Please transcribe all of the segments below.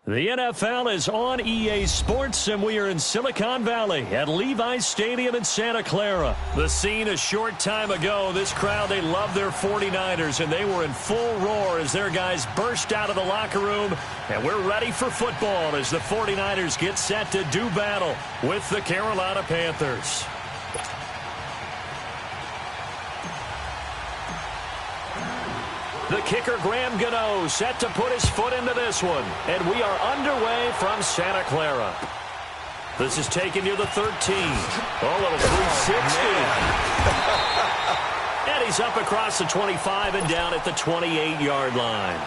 The NFL is on EA Sports, and we are in Silicon Valley at Levi's Stadium in Santa Clara. The scene a short time ago, this crowd, they love their 49ers, and they were in full roar as their guys burst out of the locker room. And we're ready for football as the 49ers get set to do battle with the Carolina Panthers. The kicker, Graham Gano, set to put his foot into this one. And we are underway from Santa Clara. This is taken near the 13. Oh, little 360. And he's up across the 25 and down at the 28-yard line.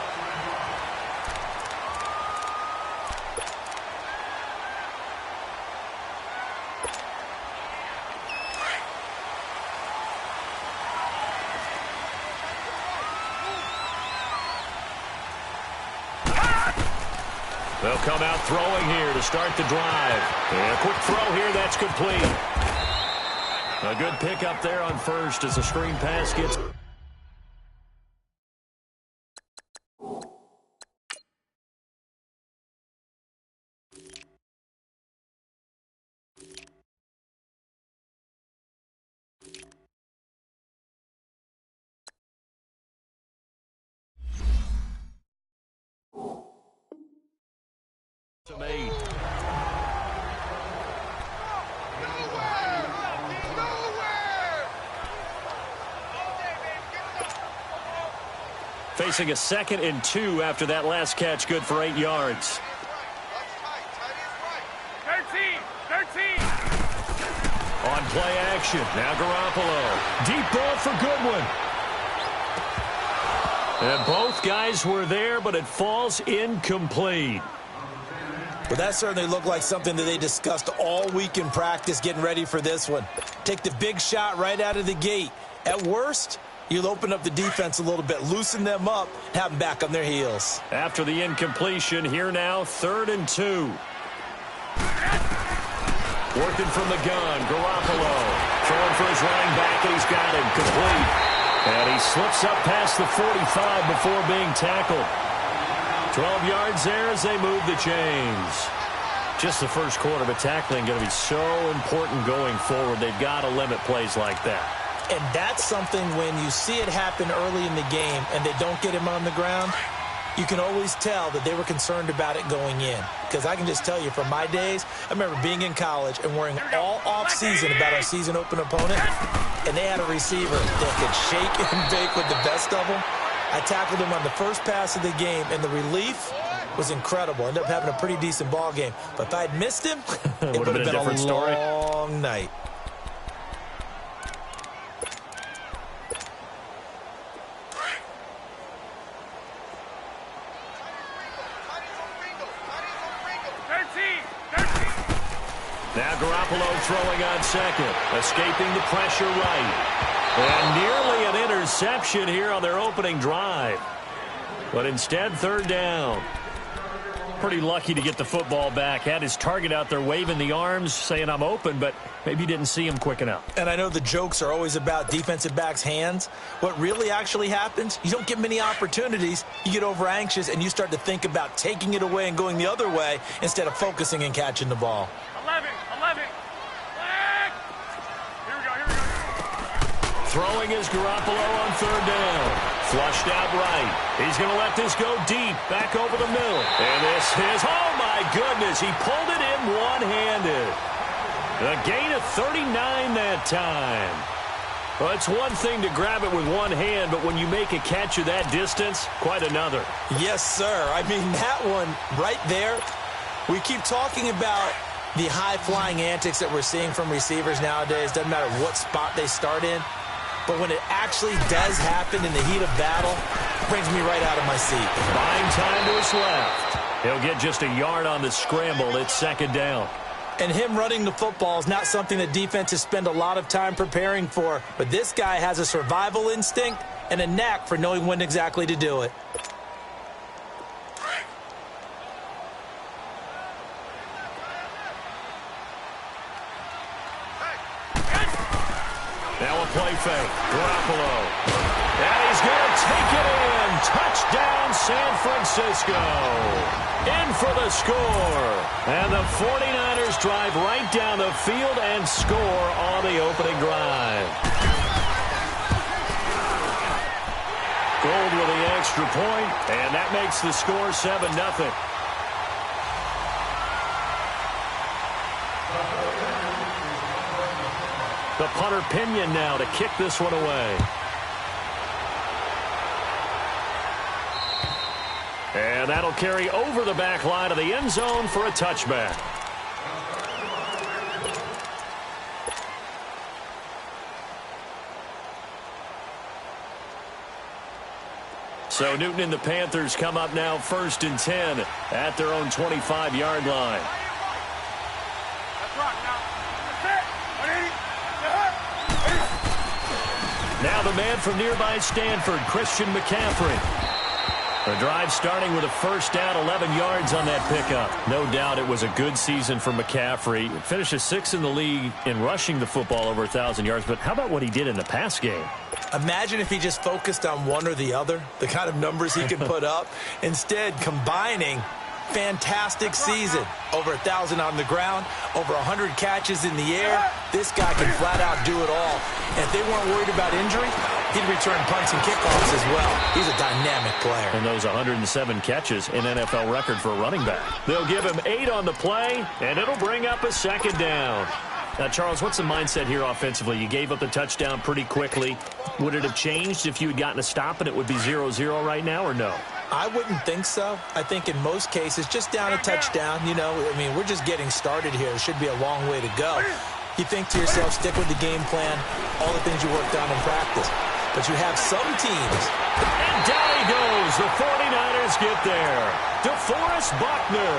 They'll come out throwing here to start the drive. And a quick throw here, that's complete. A good pickup there on first as the screen pass gets... Facing a 2nd and 2 after that last catch, good for 8 yards. 13. On play action, now Garoppolo. Deep ball for Goodwin. And both guys were there, but it falls incomplete. Well, that certainly looked like something that they discussed all week in practice getting ready for this one. Take the big shot right out of the gate. At worst, you'll open up the defense a little bit, loosen them up, have them back on their heels. After the incompletion, here now, 3rd and 2. Working from the gun, Garoppolo. Throwing for his running back, and he's got him complete. And he slips up past the 45 before being tackled. 12 yards there as they move the chains. Just the first quarter, but tackling going to be so important going forward. They've got to limit plays like that. And that's something when you see it happen early in the game and they don't get him on the ground, you can always tell that they were concerned about it going in. Because I can just tell you from my days, I remember being in college and worrying all off-season about our season open opponent, and they had a receiver that could shake and bake with the best of them. I tackled him on the first pass of the game, and the relief was incredible. Ended up having a pretty decent ball game. But if I'd missed him, it would have been a long night. Now Garoppolo throwing on second, escaping the pressure right. And nearly an interception here on their opening drive. But instead, 3rd down. Pretty lucky to get the football back. Had his target out there waving the arms, saying I'm open, but maybe didn't see him quick enough. And I know the jokes are always about defensive backs' hands. What really actually happens, you don't get many opportunities. You get over anxious, and you start to think about taking it away and going the other way instead of focusing and catching the ball. 11. Here we go. Throwing is Garoppolo on 3rd down. Flushed out right. He's going to let this go deep, back over the middle. And this is, oh my goodness, he pulled it in one-handed. A gain of 39 that time. Well, it's one thing to grab it with one hand, but when you make a catch of that distance, quite another. Yes, sir. I mean, that one right there, we keep talking about the high-flying antics that we're seeing from receivers nowadays. Doesn't matter what spot they start in. But when it actually does happen in the heat of battle, it brings me right out of my seat. Buying time to his left. He'll get just a yard on the scramble. It's 2nd down. And him running the football is not something that defenses spend a lot of time preparing for. But this guy has a survival instinct and a knack for knowing when exactly to do it. Now a play fake. Garoppolo. And he's going to take it in. Touchdown, San Francisco. In for the score. And the 49ers drive right down the field and score on the opening drive. Gold with the extra point, and that makes the score 7-0. The punter Pinion now to kick this one away. And that'll carry over the back line of the end zone for a touchback. So Newton and the Panthers come up now 1st and 10 at their own 25-yard line. Now the man from nearby Stanford, Christian McCaffrey. The drive starting with a first down, 11 yards on that pickup. No doubt it was a good season for McCaffrey. Finishes 6th in the league in rushing the football over 1,000 yards. But how about what he did in the pass game? Imagine if he just focused on one or the other, the kind of numbers he could put up. Instead, combining fantastic season. Over 1,000 on the ground, over 100 catches in the air. This guy can flat out do it all. And if they weren't worried about injury, he'd return punts and kickoffs as well. He's a dynamic player. And those 107 catches, an NFL record for a running back. They'll give him 8 on the play, and it'll bring up a second down. Now, Charles, what's the mindset here offensively? You gave up the touchdown pretty quickly. Would it have changed if you had gotten a stop and it would be 0-0 right now, or no? I wouldn't think so. I think in most cases, just down a touchdown, you know, I mean, we're just getting started here. It should be a long way to go. You think to yourself, stick with the game plan, all the things you worked on in practice. But you have some teams. And down he goes. The 49ers get there. DeForest Buckner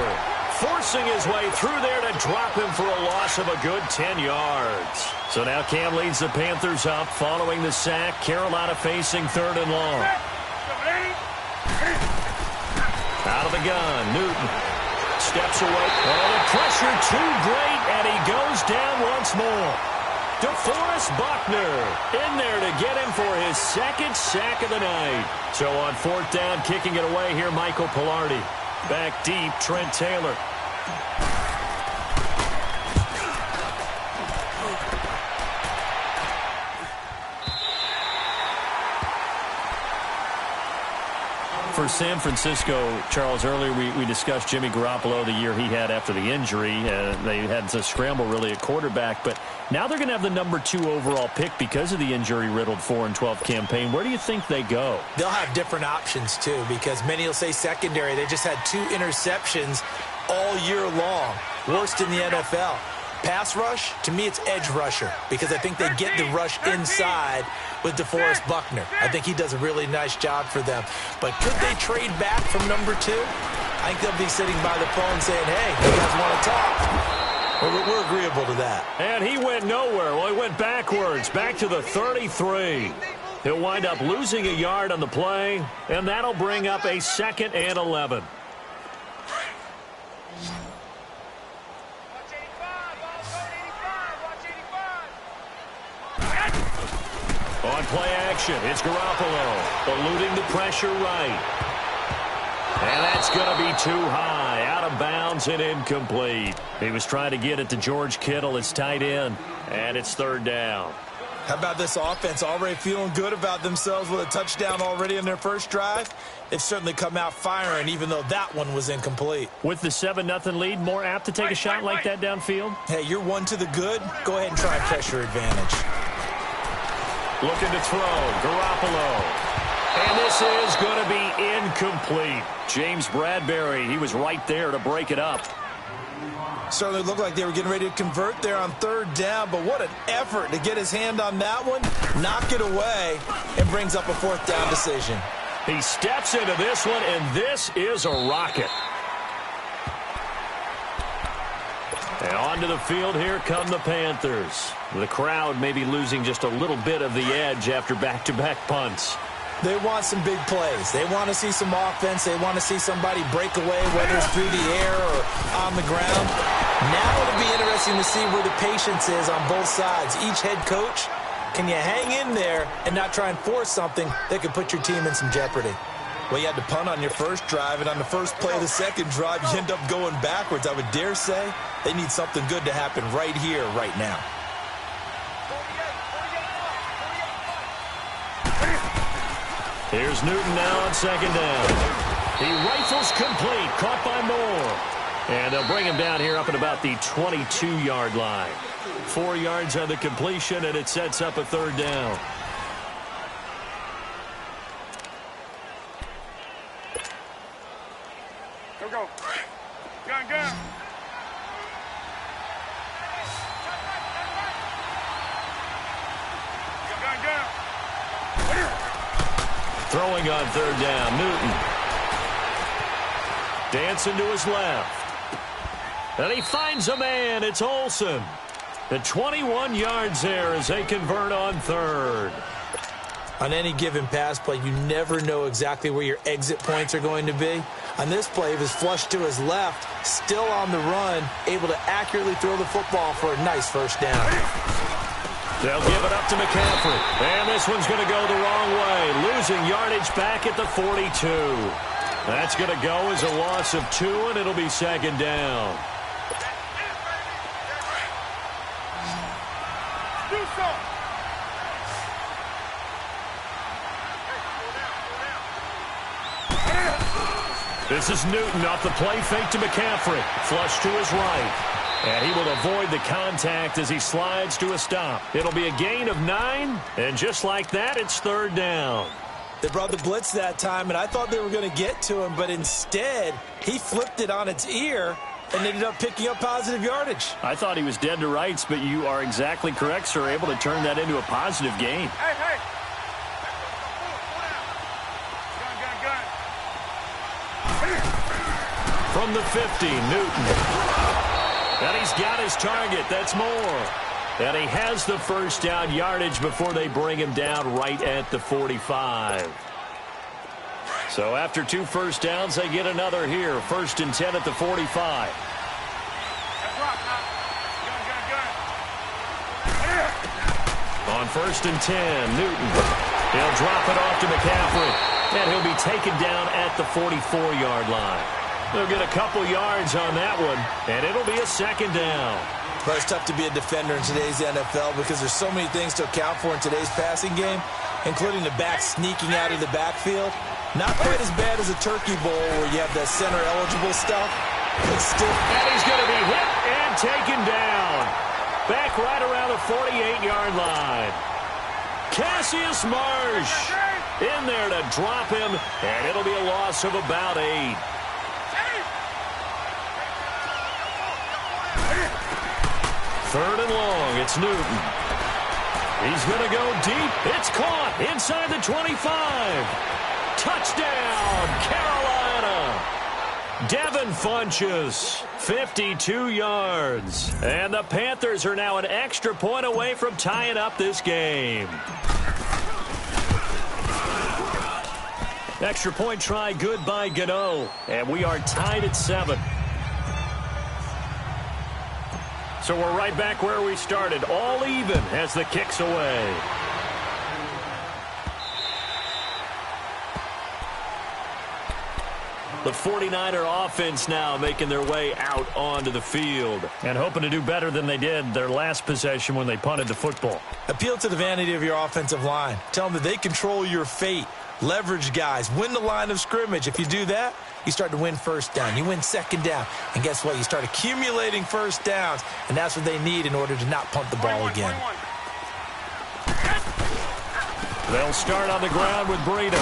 forcing his way through there to drop him for a loss of a good 10 yards. So now Cam leads the Panthers up following the sack. Carolina facing 3rd and long. Out of the gun, Newton steps away. Oh, the pressure too great, and he goes down once more. DeForest Buckner in there to get him for his 2nd sack of the night. So on 4th down, kicking it away here, Michael Pilardi. Back deep, Trent Taylor. For San Francisco, Charles, earlier we discussed Jimmy Garoppolo, the year he had after the injury. They had to scramble really at quarterback, but now they're going to have the number 2 overall pick because of the injury-riddled 4-12 campaign. Where do you think they go? They'll have different options, too, because many will say secondary. They just had 2 interceptions all year long. Worst in the NFL. Pass rush, to me, it's edge rusher, because I think they get the rush inside with DeForest Buckner. I think he does a really nice job for them. But could they trade back from number 2? I think they'll be sitting by the phone saying, hey, you guys want to talk? We're agreeable to that. And he went nowhere. Well, he went backwards, back to the 33. He'll wind up losing a yard on the play, and that'll bring up a 2nd and 11. On play action, it's Garoppolo, eluding the pressure right. And that's going to be too high, out of bounds and incomplete. He was trying to get it to George Kittle, his tight end, and it's 3rd down. How about this offense already feeling good about themselves with a touchdown already in their first drive? They've certainly come out firing, even though that one was incomplete. With the 7-0 lead, more apt to take a shot like that downfield? Hey, you're 1 to the good. Go ahead and try pressure advantage. Looking to throw, Garoppolo. And this is going to be incomplete. James Bradbury, he was right there to break it up. Certainly looked like they were getting ready to convert there on 3rd down, but what an effort to get his hand on that one, knock it away, and brings up a 4th down decision. He steps into this one, and this is a rocket. And onto the field, here come the Panthers. The crowd may be losing just a little bit of the edge after back-to-back punts. They want some big plays. They want to see some offense. They want to see somebody break away, whether it's through the air or on the ground. Now it'll be interesting to see where the patience is on both sides. Each head coach, can you hang in there and not try and force something that could put your team in some jeopardy? Well, you had to punt on your first drive, and on the first play of the second drive, you end up going backwards. I would dare say they need something good to happen right here, right now. Here's Newton now on second down. He rifles complete, caught by Moore. And they'll bring him down here up at about the 22-yard line. 4 yards on the completion, and it sets up a third down. Go. Gun. Throwing on third down, Newton. Dancing to his left. And he finds a man. It's Olsen. At 21 yards there as they convert on third. On any given pass play, you never know exactly where your exit points are going to be. On this play, he was flushed to his left, still on the run, able to accurately throw the football for a nice first down. They'll give it up to McCaffrey. And this one's going to go the wrong way, losing yardage back at the 42. That's going to go as a loss of 2, and it'll be second down. This is Newton off the play fake to McCaffrey. Flush to his right. And he will avoid the contact as he slides to a stop. It'll be a gain of 9, and just like that, it's third down. They brought the blitz that time, and I thought they were going to get to him, but instead, he flipped it on its ear and ended up picking up positive yardage. I thought he was dead to rights, but you are exactly correct, sir. Able to turn that into a positive gain. Hey. From the 50, Newton. And he's got his target. That's Moore. And he has the first down yardage before they bring him down right at the 45. So after 2 first downs, they get another here. 1st and 10 at the 45. On 1st and 10, Newton. He'll drop it off to McCaffrey. And he'll be taken down at the 44-yard line. They'll get a couple yards on that one, and it'll be a second down. But it's tough to be a defender in today's NFL because there's so many things to account for in today's passing game, including the back sneaking out of the backfield. Not quite as bad as a turkey bowl where you have the center-eligible stuff, but still. And he's going to be hit and taken down. Back right around the 48-yard line. Cassius Marsh in there to drop him, and it'll be a loss of about 8. Third and long, it's Newton. He's going to go deep. It's caught inside the 25. Touchdown, Carolina. Devin Funchess, 52 yards. And the Panthers are now an extra point away from tying up this game. Extra point try good by Gano. And we are tied at 7. So we're right back where we started, all even as the kick's away. The 49er offense now making their way out onto the field and hoping to do better than they did their last possession when they punted the football. Appeal to the vanity of your offensive line. Tell them that they control your fate. Leverage guys. Win the line of scrimmage. If you do that, you start to win first down. You win second down. And guess what? You start accumulating first downs. And that's what they need in order to not punt the ball again. They'll start on the ground with Breida.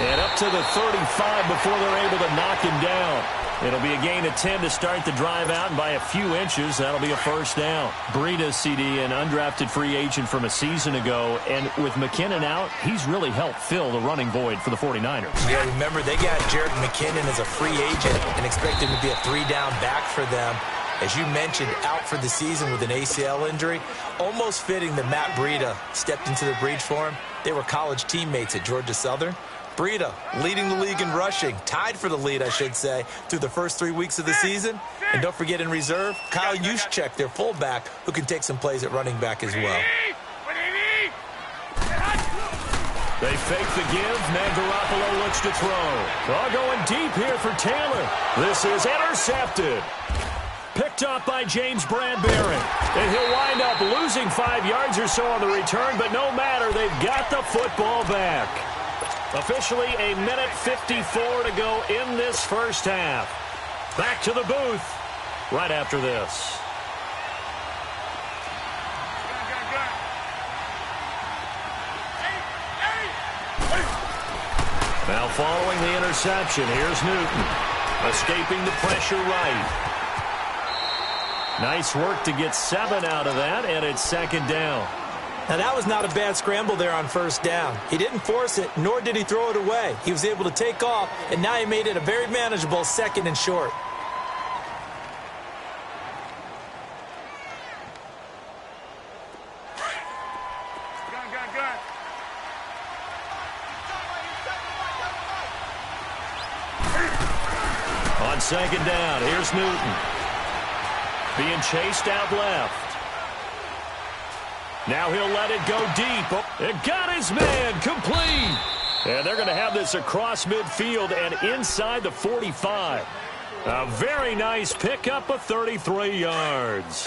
And up to the 35 before they're able to knock him down. It'll be a gain of 10 to start the drive out, and by a few inches, that'll be a first down. Breida, CD, an undrafted free agent from a season ago, and with McKinnon out, he's really helped fill the running void for the 49ers. Yeah, remember, they got Jared McKinnon as a free agent and expect him to be a 3-down back for them. As you mentioned, out for the season with an ACL injury. Almost fitting that Matt Breida stepped into the breach for him. They were college teammates at Georgia Southern. Breida leading the league in rushing, tied for the lead, I should say, through the first 3 weeks of the season. And don't forget in reserve, Kyle Juszczyk, their fullback, who can take some plays at running back as well. They fake the give. Now Garoppolo looks to throw. All going deep here for Taylor. This is intercepted. Picked off by James Bradbury. And he'll wind up losing 5 yards or so on the return, but no matter, they've got the football back. Officially a minute 54 to go in this first half. Back to the booth right after this. Now following the interception, here's Newton. Escaping the pressure right. Nice work to get 7 out of that, and it's second down. Now, that was not a bad scramble there on first down. He didn't force it, nor did he throw it away. He was able to take off, and now he made it a very manageable second and short. On second down, here's Newton. Being chased out left. Now he'll let it go deep. Oh, it got his man complete. And they're going to have this across midfield and inside the 45. A very nice pickup of 33 yards.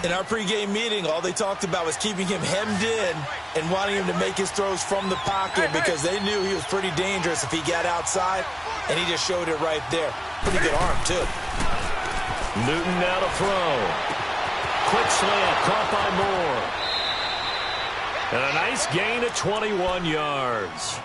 In our pregame meeting, all they talked about was keeping him hemmed in and wanting him to make his throws from the pocket because they knew he was pretty dangerous if he got outside, and he just showed it right there. Pretty good arm, too. Newton now to throw. Quick slant, caught by Moore. And a nice gain of 21 yards.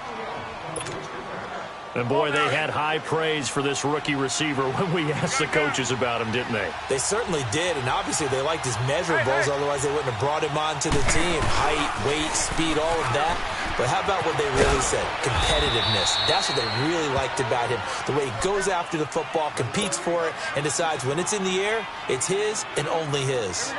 And, boy, they had high praise for this rookie receiver when we asked the coaches about him, didn't they? They certainly did, and obviously they liked his measurables, otherwise they wouldn't have brought him onto the team. Height, weight, speed, all of that. But how about what they really said? Competitiveness. That's what they really liked about him. The way he goes after the football, competes for it, and decides when it's in the air, it's his and only his.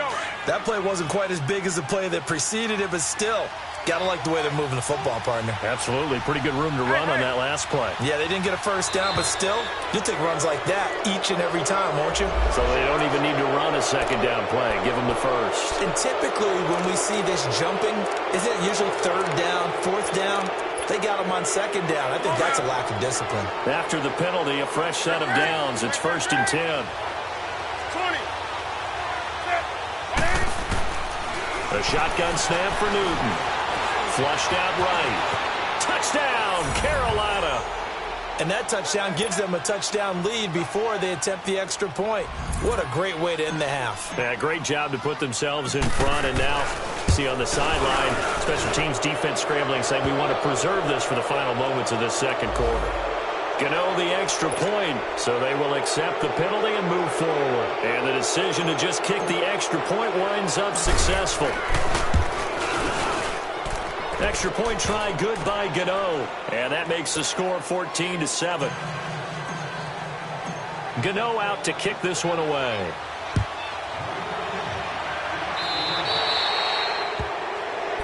That play wasn't quite as big as the play that preceded it, but still, gotta like the way they're moving the football, partner. Absolutely. Pretty good room to run on that last play. Yeah, they didn't get a first down, but still, you'll take runs like that each and every time, won't you? So they don't even need to run a second down play. Give them the first. And typically, when we see this jumping, is it usually third down, fourth down? They got them on second down. I think that's a lack of discipline. After the penalty, a fresh set of downs. It's 1st and 10. 20. A shotgun snap for Newton. Flushed out right. Touchdown, Carolina. And that touchdown gives them a touchdown lead before they attempt the extra point. What a great way to end the half. Yeah, great job to put themselves in front. And now, see on the sideline, special teams defense scrambling, saying we want to preserve this for the final moments of this second quarter. Gano the extra point, so they will accept the penalty and move forward. And the decision to just kick the extra point winds up successful. Extra point try good by Gano. And that makes the score 14-7. Gano out to kick this one away.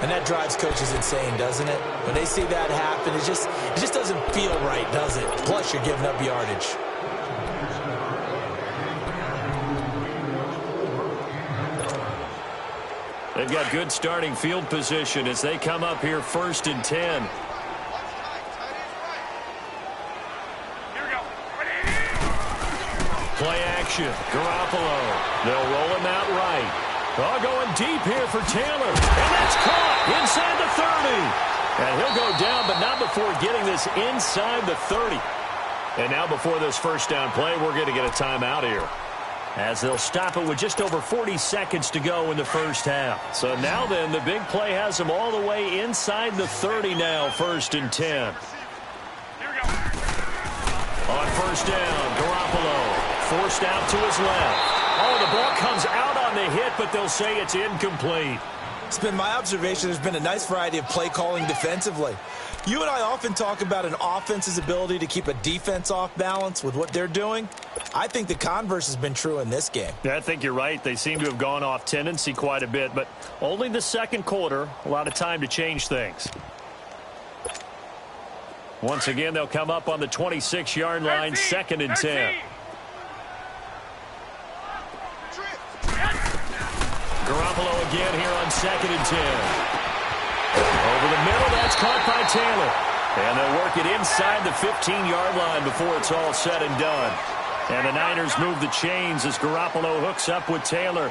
And that drives coaches insane, doesn't it? When they see that happen, it just doesn't feel right, does it? Plus, you're giving up yardage. They've got good starting field position as they come up here 1st and 10. Here we go. Play action. Garoppolo. They'll roll him out right. Oh, going deep here for Taylor. And that's caught inside the 30. And he'll go down, but not before getting this inside the 30. And now before this first down play, we're going to get a timeout here, as they'll stop it with just over 40 seconds to go in the first half. So now then, the big play has them all the way inside the 30 now, 1st and 10. Here we go. On first down, Garoppolo forced out to his left. Oh, the ball comes out on the hit, but they'll say it's incomplete. It's been my observation there's been a nice variety of play calling defensively. You and I often talk about an offense's ability to keep a defense off balance with what they're doing. I think the converse has been true in this game. Yeah, I think you're right. They seem to have gone off tendency quite a bit, but only the second quarter, a lot of time to change things. Once again, they'll come up on the 26-yard line, 2nd and 10. Garoppolo again here on 2nd and 10. Over the the middle. That's caught by Taylor. And they'll work it inside the 15-yard line before it's all said and done. And the Niners move the chains as Garoppolo hooks up with Taylor.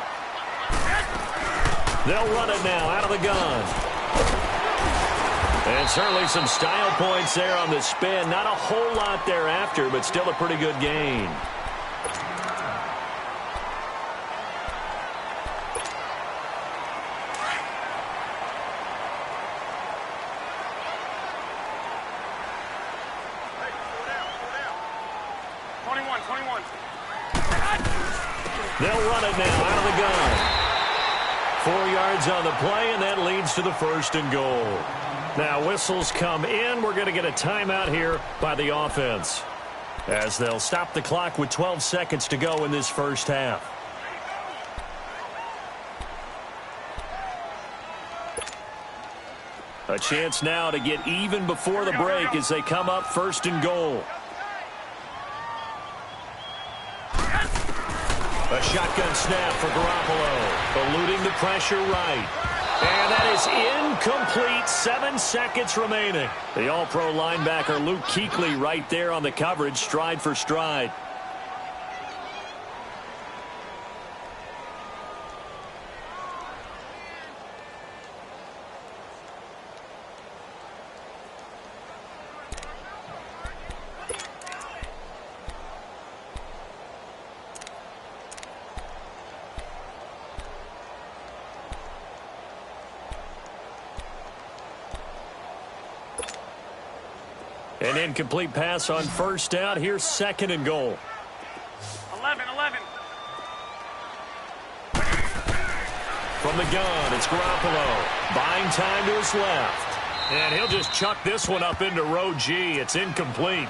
They'll run it now out of the gun. And certainly some style points there on the spin. Not a whole lot thereafter, but still a pretty good gain. They'll run it now out of the gun. 4 yards on the play, and that leads to the 1st and goal. Now whistles come in. We're going to get a timeout here by the offense, as they'll stop the clock with 12 seconds to go in this first half. A chance now to get even before the break as they come up 1st and goal. A shotgun snap for Garoppolo, eluding the pressure right. And that is incomplete. 7 seconds remaining. The all-pro linebacker Luke Kuechly right there on the coverage, stride for stride. An incomplete pass on 1st down. Here's 2nd and goal. 11. From the gun, it's Garoppolo. Buying time to his left. And he'll just chuck this one up into row G. It's incomplete.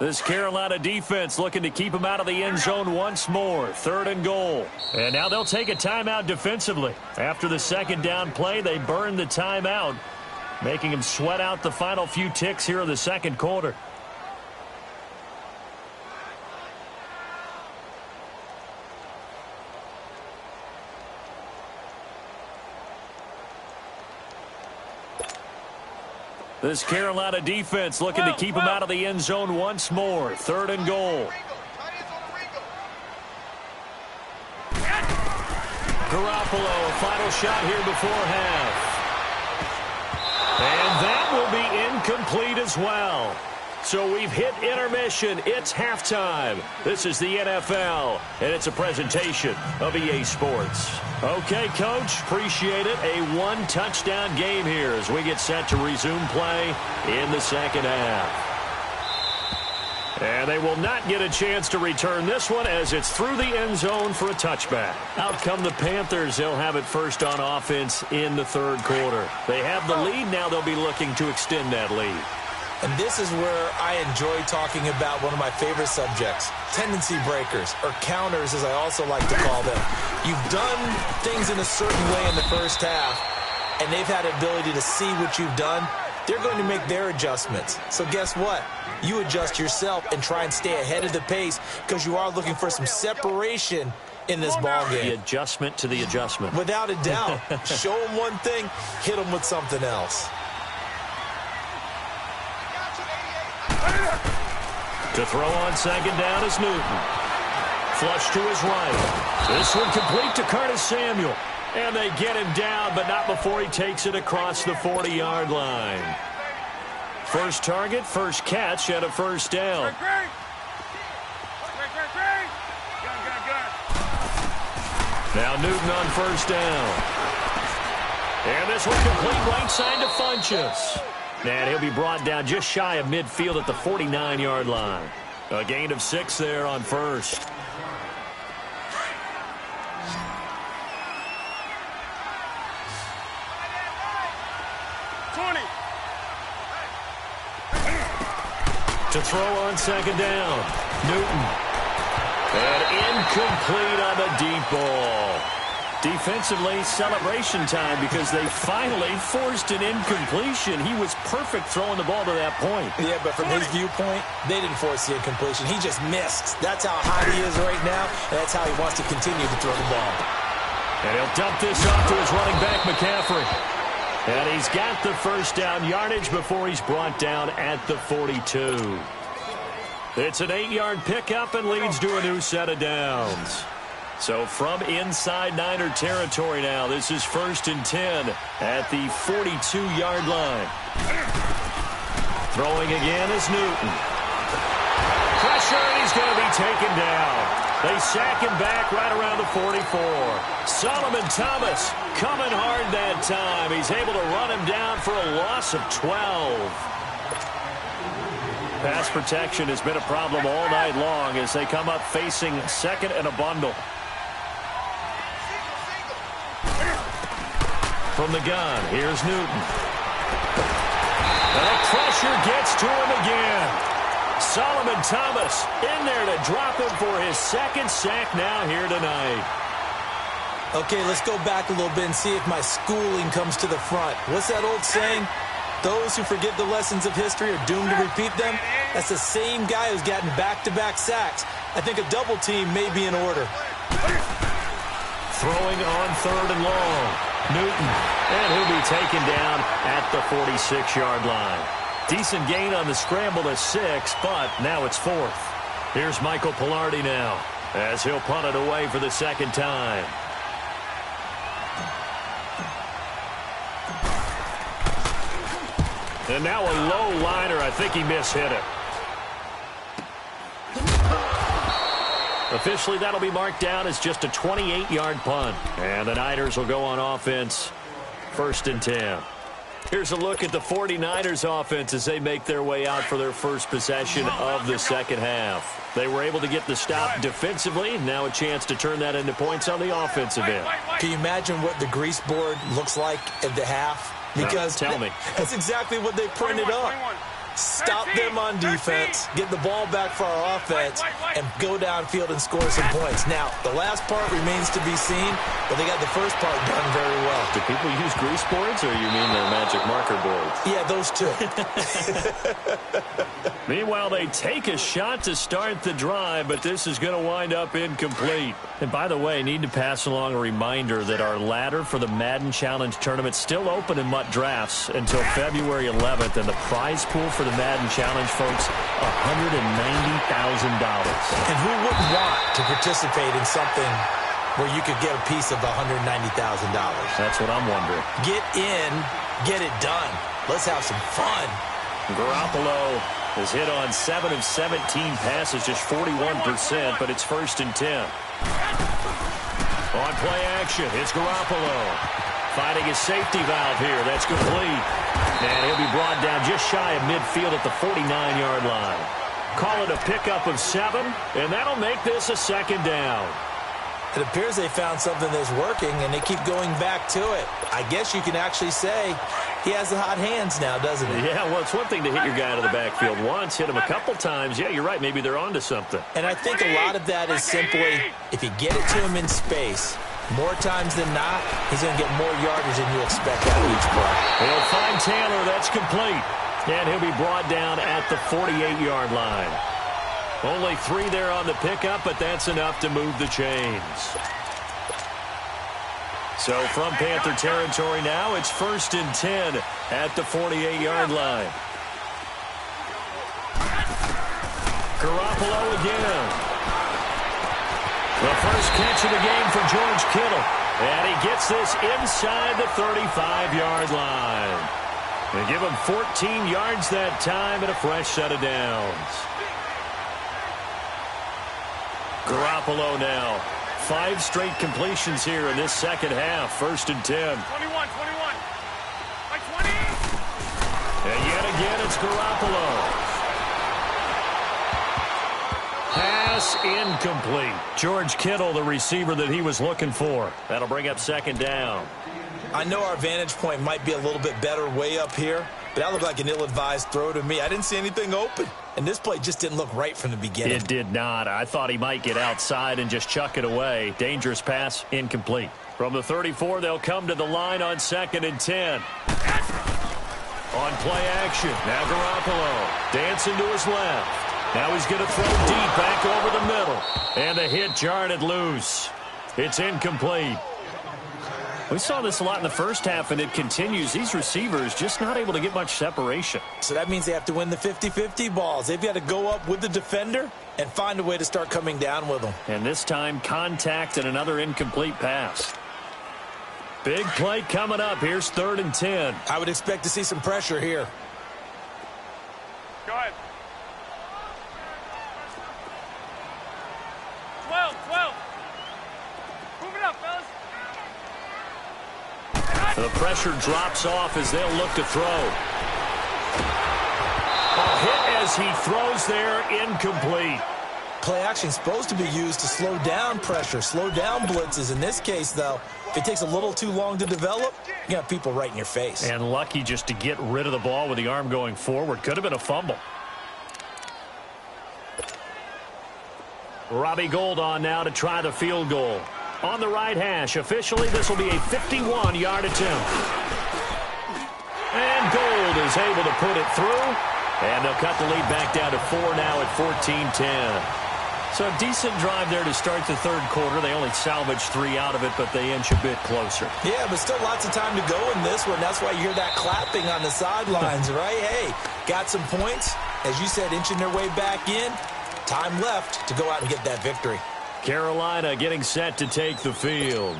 This Carolina defense looking to keep him out of the end zone once more. 3rd and goal. And now they'll take a timeout defensively. After the 2nd down play, they burn the timeout, making him sweat out the final few ticks here in the 2nd quarter. This Carolina defense looking to keep him out of the end zone once more. 3rd and goal. Garoppolo, final shot here before half. And that will be incomplete as well. So we've hit intermission. It's halftime. This is the NFL, and it's a presentation of EA Sports. Okay, Coach, appreciate it. A 1-touchdown game here as we get set to resume play in the 2nd half. And they will not get a chance to return this one as it's through the end zone for a touchback. Out come the Panthers. They'll have it first on offense in the 3rd quarter. They have the lead. Now they'll be looking to extend that lead. And this is where I enjoy talking about one of my favorite subjects, tendency breakers, or counters as I also like to call them. You've done things in a certain way in the first half, and they've had the ability to see what you've done. They're going to make their adjustments. So guess what? You adjust yourself and try and stay ahead of the pace because you are looking for some separation in this ball game. The adjustment to the adjustment. Without a doubt. Show them one thing, hit them with something else. To throw on 2nd down is Newton. Flush to his right. This one complete to Curtis Samuel. And they get him down, but not before he takes it across the 40-yard line. First target, first catch, and a 1st down. Now Newton on 1st down. And this one complete right side to Funchess. And he'll be brought down just shy of midfield at the 49-yard line. A gain of 6 there on 1st. To throw on 2nd down. Newton. And incomplete on the deep ball. Defensively, celebration time because they finally forced an incompletion. He was perfect throwing the ball to that point. Yeah, but from his viewpoint, they didn't force the incompletion. He just missed. That's how hot he is right now, and that's how he wants to continue to throw the ball. And he'll dump this off to his running back, McCaffrey. And he's got the first down yardage before he's brought down at the 42. It's an 8-yard pickup and leads to a new set of downs. So from inside Niner territory now, this is 1st and 10 at the 42-yard line. Throwing again is Newton. Pressure, and he's going to be taken down. They sack him back right around the 44. Solomon Thomas coming hard that time. He's able to run him down for a loss of 12. Pass protection has been a problem all night long as they come up facing second and a bundle. From the gun, here's Newton. And the pressure gets to him again. Solomon Thomas in there to drop him for his second sack now here tonight. Okay, let's go back a little bit and see if my schooling comes to the front. What's that old saying? Those who forget the lessons of history are doomed to repeat them. That's the same guy who's gotten back-to-back sacks. I think a double team may be in order. Throwing on 3rd and long. Newton, and he'll be taken down at the 46-yard line. Decent gain on the scramble to 6, but now it's 4th. Here's Michael Pilardi now as he'll punt it away for the second time. And now a low liner. I think he mishit it. Officially, that'll be marked down as just a 28-yard punt. And the Niners will go on offense, 1st and 10. Here's a look at the 49ers offense as they make their way out for their first possession of the second half. They were able to get the stop defensively. Now a chance to turn that into points on the offensive end. Can you imagine what the grease board looks like at the half? Because tell me. That's exactly what they printed up. Stop them on defense, get the ball back for our offense, and go downfield and score some points. Now, the last part remains to be seen, but they got the first part done very well. Do people use grease boards, or you mean their magic marker boards? Yeah, those two. Meanwhile, they take a shot to start the drive, but this is going to wind up incomplete. And by the way, need to pass along a reminder that our ladder for the Madden Challenge tournament is still open in MUT Drafts until February 11th, and the prize pool for the Madden Challenge, folks, $190,000. And who wouldn't want to participate in something where you could get a piece of $190,000? That's what I'm wondering. Get in, get it done. Let's have some fun. Garoppolo has hit on 7 of 17 passes, just 41%, but it's 1st and 10. On play action, it's Garoppolo. Finding his safety valve here. That's complete. And he'll be brought down just shy of midfield at the 49-yard line. Call it a pickup of 7, and that'll make this a second down. It appears they found something that's working, and they keep going back to it. I guess you can actually say he has the hot hands now, doesn't he? Yeah, well, it's one thing to hit your guy out of the backfield once, hit him a couple times. Yeah, you're right. Maybe they're onto something. And I think a lot of that is simply if you get it to him in space, more times than not, he's going to get more yardage than you expect out of each play. He'll find Taylor. That's complete. And he'll be brought down at the 48-yard line. Only 3 there on the pickup, but that's enough to move the chains. So from Panther territory now, it's 1st and 10 at the 48-yard line. Garoppolo again. The first catch of the game for George Kittle. And he gets this inside the 35-yard line. They give him 14 yards that time and a fresh set of downs. Garoppolo now. 5 straight completions here in this second half. 1st and 10. 21. By 20. And yet again, it's Garoppolo. Pass incomplete. George Kittle, the receiver that he was looking for. That'll bring up 2nd down. I know our vantage point might be a little bit better way up here, but that looked like an ill-advised throw to me. I didn't see anything open. and this play just didn't look right from the beginning. It did not. I thought he might get outside and just chuck it away. Dangerous pass, incomplete. From the 34, they'll come to the line on 2nd and 10. On play action, now Garoppolo dancing to his left. Now he's going to throw deep back over the middle. And the hit jarred it loose. It's incomplete. We saw this a lot in the first half, and it continues. These receivers just not able to get much separation. So that means they have to win the 50-50 balls. They've got to go up with the defender and find a way to start coming down with them. And this time, contact and another incomplete pass. Big play coming up. Here's 3rd and 10. I would expect to see some pressure here. Go ahead. 12. Move it up, fellas. The pressure drops off as they'll look to throw. A hit as he throws there, incomplete. Play action is supposed to be used to slow down pressure, slow down blitzes. In this case, though, if it takes a little too long to develop, you got people right in your face. And lucky just to get rid of the ball with the arm going forward. Could have been a fumble. Robbie Gould on now to try the field goal. On the right hash, officially this will be a 51-yard attempt. And Gould is able to put it through. And they'll cut the lead back down to 4 now at 14-10. So a decent drive there to start the third quarter. They only salvaged 3 out of it, but they inch a bit closer. Yeah, but still lots of time to go in this one. That's why you hear that clapping on the sidelines, right? Hey, got some points. As you said, inching their way back in. Time left to go out and get that victory. Carolina getting set to take the field.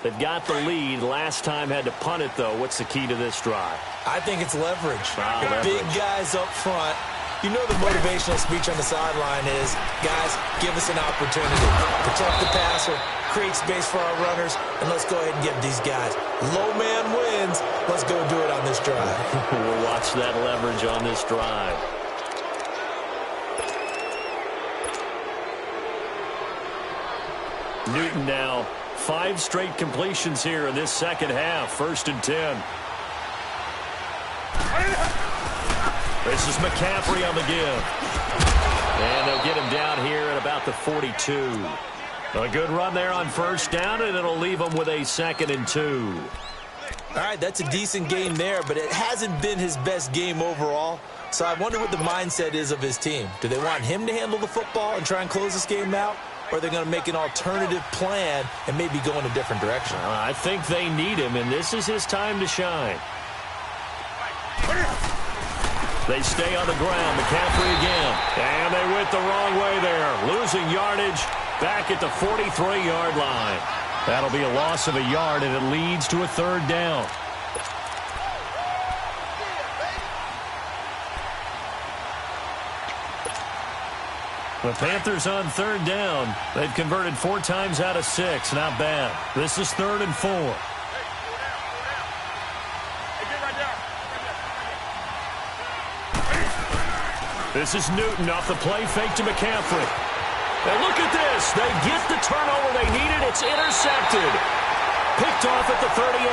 They've got the lead. Last time had to punt it, though. What's the key to this drive? I think it's leverage. Leverage. Big guys up front. You know the motivational speech on the sideline is, guys, give us an opportunity. Protect the passer, create space for our runners, and let's go ahead and give these guys. Low man wins. Let's go do it on this drive. We'll watch that leverage on this drive. Newton now. 5 straight completions here in this second half. 1st and 10. This is McCaffrey on the give. And they'll get him down here at about the 42. A good run there on 1st down, and it'll leave him with a 2nd and 2. All right, that's a decent game there, but it hasn't been his best game overall. So I wonder what the mindset is of his team. Do they want him to handle the football and try and close this game out? Or are they going to make an alternative plan and maybe go in a different direction? I think they need him, and this is his time to shine. They stay on the ground. McCaffrey again. And they went the wrong way there. Losing yardage back at the 43-yard line. That'll be a loss of a yard, and it leads to a 3rd down. The Panthers on 3rd down. They've converted 4 times out of 6. Not bad. This is 3rd and 4. This is Newton off the play fake to McCaffrey. And look at this. They get the turnover they needed. It's intercepted. Picked off at the 38.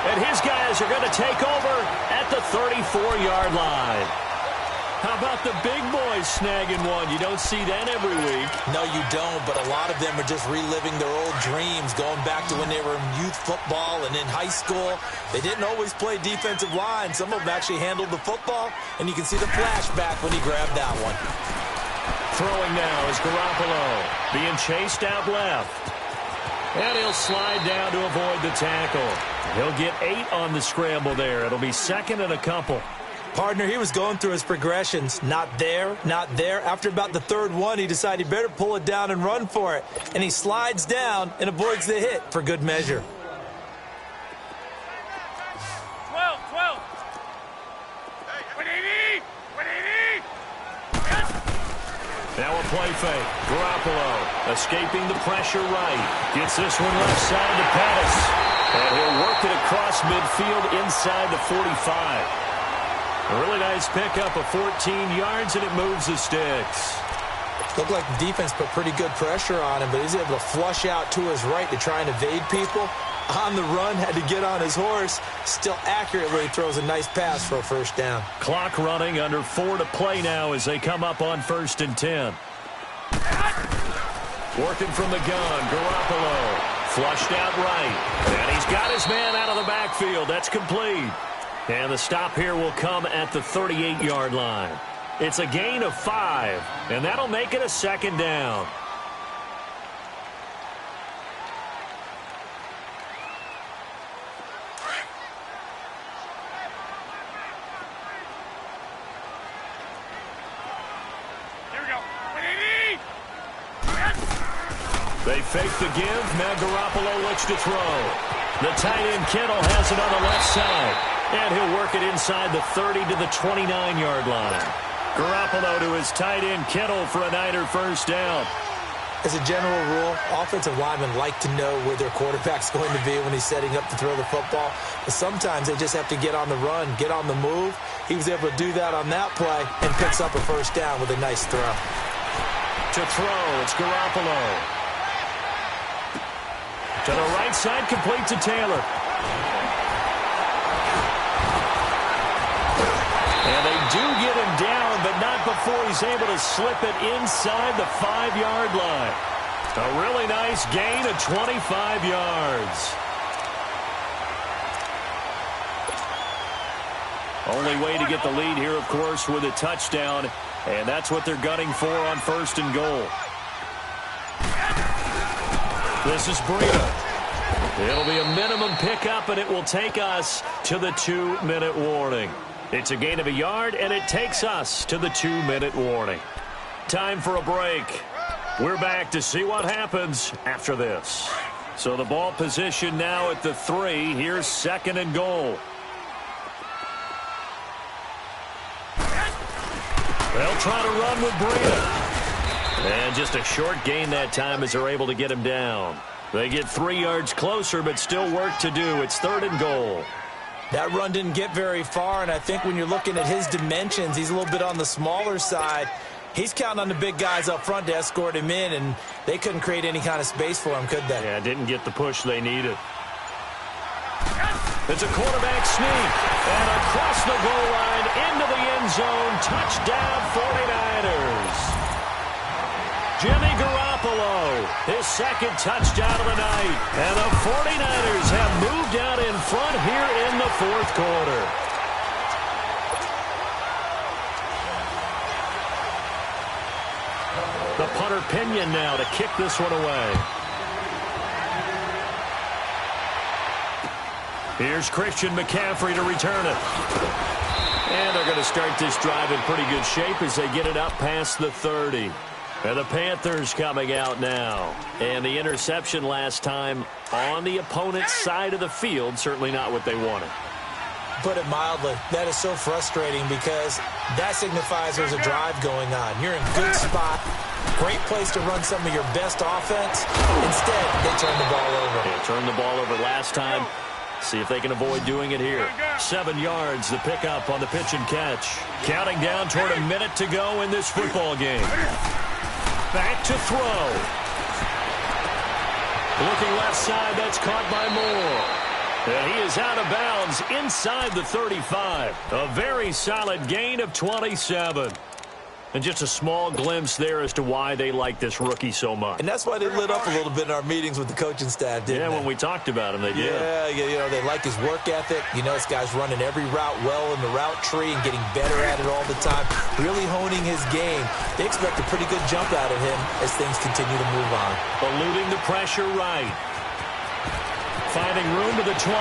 And his guys are going to take over at the 34-yard line. How about the big boys snagging one? You don't see that every week. No, you don't, but a lot of them are just reliving their old dreams, going back to when they were in youth football and in high school. They didn't always play defensive line. Some of them actually handled the football, and you can see the flashback when he grabbed that one. Throwing now is Garoppolo, being chased out left. And he'll slide down to avoid the tackle. He'll get 8 on the scramble there. It'll be 2nd and a couple. Partner, he was going through his progressions. Not there, not there. After about the 3rd one, he decided he better pull it down and run for it. And he slides down and avoids the hit for good measure. 12. 180. Now a play fake. Garoppolo escaping the pressure right. Gets this one left side to Pettis. And he'll work it across midfield inside the 45. A really nice pickup of 14 yards, and it moves the sticks. Looked like the defense put pretty good pressure on him, but he's able to flush out to his right to try and evade people. On the run, had to get on his horse. Still accurately throws a nice pass for a first down. Clock running, under 4 to play now as they come up on 1st and 10. Working from the gun, Garoppolo. Flushed out right. And he's got his man out of the backfield. That's complete. And the stop here will come at the 38-yard line. It's a gain of 5, and that'll make it a 2nd down. They fake the give. Now Garoppolo looks to throw. The tight end Kittle has it on the left side. And he'll work it inside the 30 to the 29-yard line. Garoppolo to his tight end Kittle for a Niner first down. As a general rule, offensive linemen like to know where their quarterback's going to be when he's setting up to throw the football. But sometimes they just have to get on the run, get on the move. He was able to do that on that play and picks up a first down with a nice throw. To throw, it's Garoppolo. To the right side, complete to Taylor. And they do get him down, but not before he's able to slip it inside the 5-yard line. A really nice gain of 25 yards. Only way to get the lead here, of course, with a touchdown, and that's what they're gunning for on 1st and goal. This is Breida. It'll be a minimum pickup, and it will take us to the 2-minute warning. It's a gain of a yard, and it takes us to the 2-minute warning. Time for a break. We're back to see what happens after this. So the ball position now at the 3. Here's 2nd and goal. They'll try to run with Breida. And just a short gain that time as they're able to get him down. They get 3 yards closer, but still work to do. It's 3rd and goal. That run didn't get very far, and I think when you're looking at his dimensions, he's a little bit on the smaller side. He's counting on the big guys up front to escort him in, and they couldn't create any kind of space for him, could they? Yeah, didn't get the push they needed. It's a quarterback sneak, and across the goal line into the end zone. Touchdown 49ers. Jimmy Garoppolo, his 2nd touchdown of the night. And the 49ers have moved out in front here in the 4th quarter. The punter Pinion now to kick this one away. Here's Christian McCaffrey to return it. And they're going to start this drive in pretty good shape as they get it up past the 30. And the Panthers coming out now. And the interception last time on the opponent's side of the field, certainly not what they wanted. Put it mildly, that is so frustrating because that signifies there's a drive going on. You're in good spot, great place to run some of your best offense. Instead, they turn the ball over. They turned the ball over last time. See if they can avoid doing it here. 7 yards, the pickup on the pitch and catch. Counting down toward a minute to go in this football game. Back to throw. Looking left side, that's caught by Moore. And he is out of bounds inside the 35. A very solid gain of 27. And just a small glimpse there as to why they like this rookie so much. And that's why they lit up a little bit in our meetings with the coaching staff, didn't they? Yeah, when we talked about him, they did. Yeah, you know, they like his work ethic. You know, this guy's running every route well in the route tree and getting better at it all the time, really honing his game. They expect a pretty good jump out of him as things continue to move on. Eluding the pressure right. Finding room to the 20.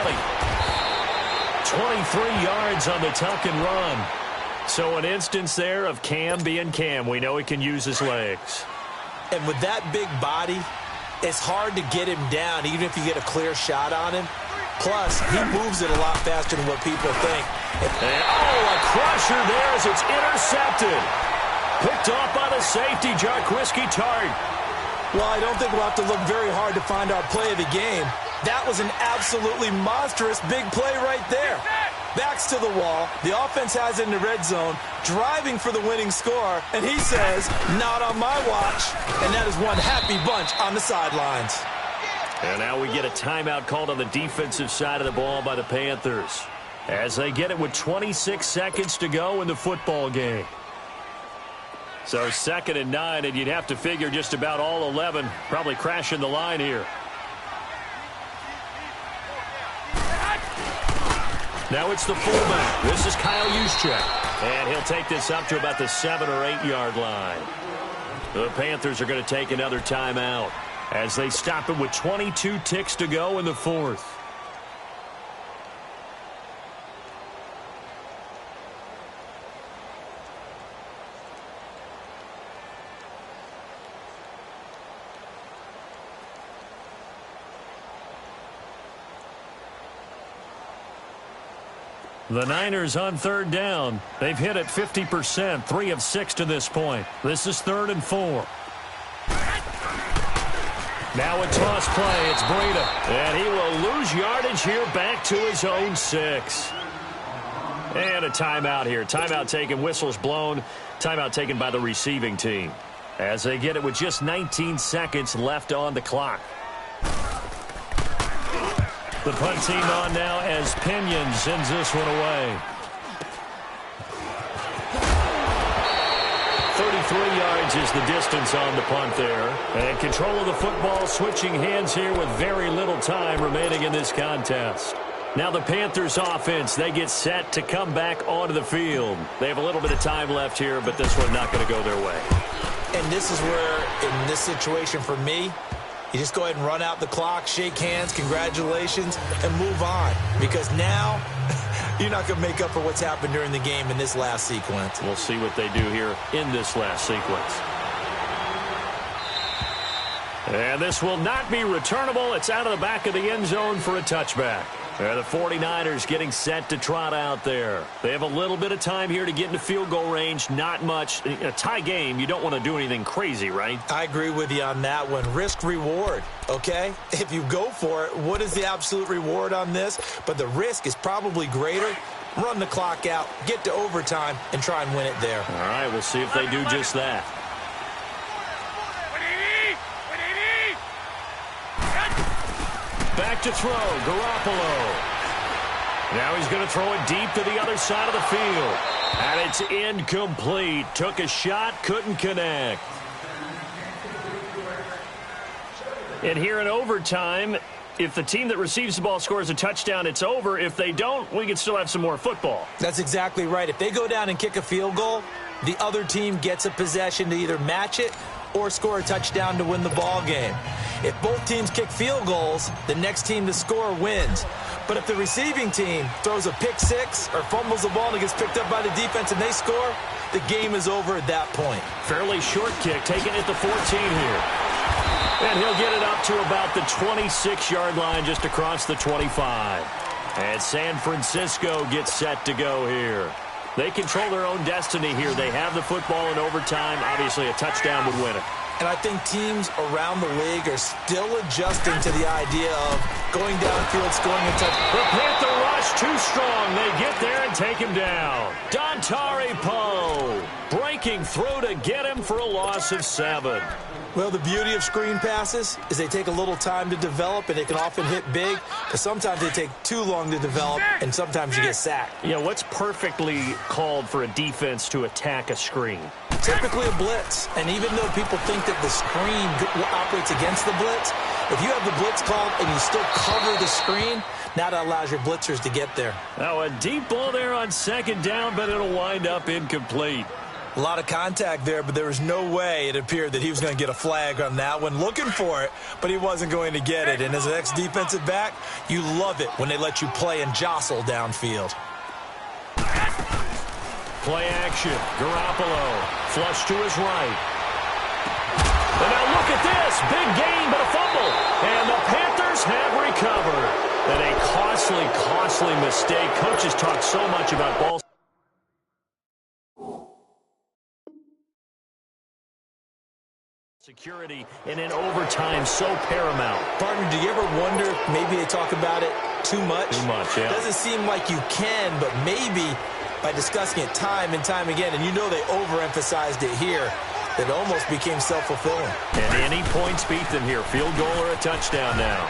23 yards on the tuck and run. So an instance there of Cam being Cam. We know he can use his legs. And with that big body, it's hard to get him down, even if you get a clear shot on him. Plus, he moves it a lot faster than what people think. And, a crusher there as it's intercepted. Picked off by the safety, Jarquiski Tart. Well, I don't think we'll have to look very hard to find our play of the game. That was an absolutely monstrous big play right there. Backs to the wall. The offense has it in the red zone, driving for the winning score, and he says, not on my watch. And that is one happy bunch on the sidelines. And now we get a timeout called on the defensive side of the ball by the Panthers, as they get it with 26 seconds to go in the football game. So 2nd and 9, and you'd have to figure just about all 11 probably crashing the line here. Now it's the fullback. This is Kyle Juszczyk, and he'll take this up to about the 7- or 8-yard line. The Panthers are going to take another timeout as they stop it with 22 ticks to go in the 4th. The Niners on 3rd down. They've hit it 50%, 3 of 6 to this point. This is 3rd and 4. Now a toss play. It's Breida. And he will lose yardage here back to his own 6. And a timeout here. Timeout taken, whistles blown. Timeout taken by the receiving team, as they get it with just 19 seconds left on the clock. The punt team on now as Pinion sends this one away. 33 yards is the distance on the punt there. And control of the football switching hands here with very little time remaining in this contest. Now the Panthers offense, they get set to come back onto the field. They have a little bit of time left here, but this one not going to go their way. And this is where, in this situation for me, you just go ahead and run out the clock, shake hands, congratulations, and move on. Because now, you're not going to make up for what's happened during the game in this last sequence. We'll see what they do here in this last sequence. And this will not be returnable. It's out of the back of the end zone for a touchback. The 49ers getting set to trot out there. They have a little bit of time here to get into field goal range. Not much. In a tie game, you don't want to do anything crazy, right? I agree with you on that one. Risk-reward, okay? If you go for it, what is the absolute reward on this? But the risk is probably greater. Run the clock out, get to overtime, and try and win it there. All right, we'll see if they do just that. Back to throw, Garoppolo. Now he's going to throw it deep to the other side of the field. And it's incomplete. Took a shot, couldn't connect. And here in overtime, if the team that receives the ball scores a touchdown, it's over. If they don't, we can still have some more football. That's exactly right. If they go down and kick a field goal, the other team gets a possession to either match it or score a touchdown to win the ball game. If both teams kick field goals, the next team to score wins. But if the receiving team throws a pick six or fumbles the ball and it gets picked up by the defense and they score, the game is over at that point. Fairly short kick, taken at the 14 here. And he'll get it up to about the 26-yard line, just across the 25. And San Francisco gets set to go here. They control their own destiny here. They have the football in overtime. Obviously, a touchdown would win it. And I think teams around the league are still adjusting to the idea of going downfield, scoring a touchdown. The Panther rush too strong. They get there and take him down. Dontari Poe breaking through to get him for a loss of 7. Well, the beauty of screen passes is they take a little time to develop, and they can often hit big, but sometimes they take too long to develop, and sometimes you get sacked. Yeah, what's perfectly called for a defense to attack a screen? Typically a blitz, and even though people think that the screen operates against the blitz, if you have the blitz called and you still cover the screen, now that allows your blitzers to get there. Now a deep ball there on second down, but it'll wind up incomplete. A lot of contact there, but there was no way it appeared that he was going to get a flag on that one. Looking for it, but he wasn't going to get it. And as an ex-defensive back, you love it when they let you play and jostle downfield. Play action. Garoppolo. Flush to his right. And now look at this. Big gain, but a fumble. And the Panthers have recovered. And a costly mistake. Coaches talk so much about ball security, and in overtime, so paramount. Partner, do you ever wonder, maybe they talk about it too much? Too much, yeah. Doesn't seem like you can, but maybe by discussing it time and time again, and you know they overemphasized it here, that almost became self-fulfilling. And any points beat them here. Field goal or a touchdown now.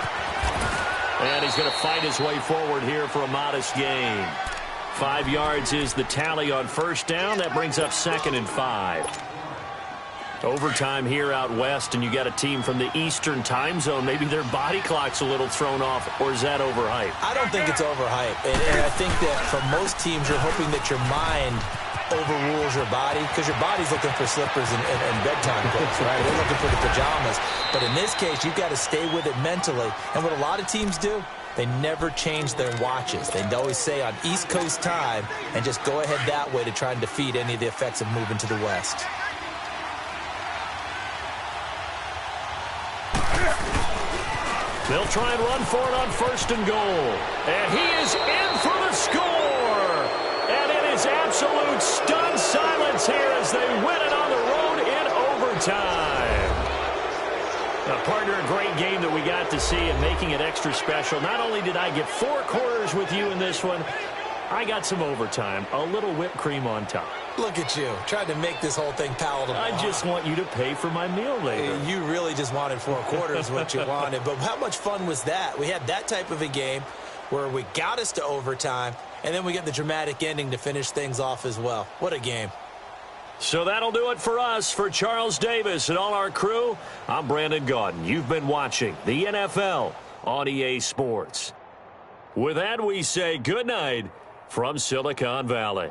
And he's going to fight his way forward here for a modest gain. 5 yards is the tally on first down. That brings up 2nd and 5. Overtime here out west, and you got a team from the Eastern time zone. Maybe their body clock's a little thrown off, or is that overhyped? I don't think it's overhyped. And I think that for most teams, you're hoping that your mind overrules your body, because your body's looking for slippers and bedtime clothes, right? They're looking for the pajamas. But in this case, you've got to stay with it mentally. And what a lot of teams do, they never change their watches. They always say on East Coast time, and just go ahead that way to try and defeat any of the effects of moving to the West. They'll try and run for it on 1st and goal. And he is in for the score. And it is absolute stunned silence here as they win it on the road in overtime. Now, partner, a great game that we got to see and making it extra special. Not only did I get 4 quarters with you in this one, I got some overtime, a little whipped cream on top. Look at you, trying to make this whole thing palatable. I just want you to pay for my meal later. You really just wanted 4 quarters what you wanted. But how much fun was that? We had that type of a game where we got us to overtime, and then we get the dramatic ending to finish things off as well. What a game. So that'll do it for us. For Charles Davis and all our crew, I'm Brandon Gaudin. You've been watching the NFL on EA Sports. With that, we say good night from Silicon Valley.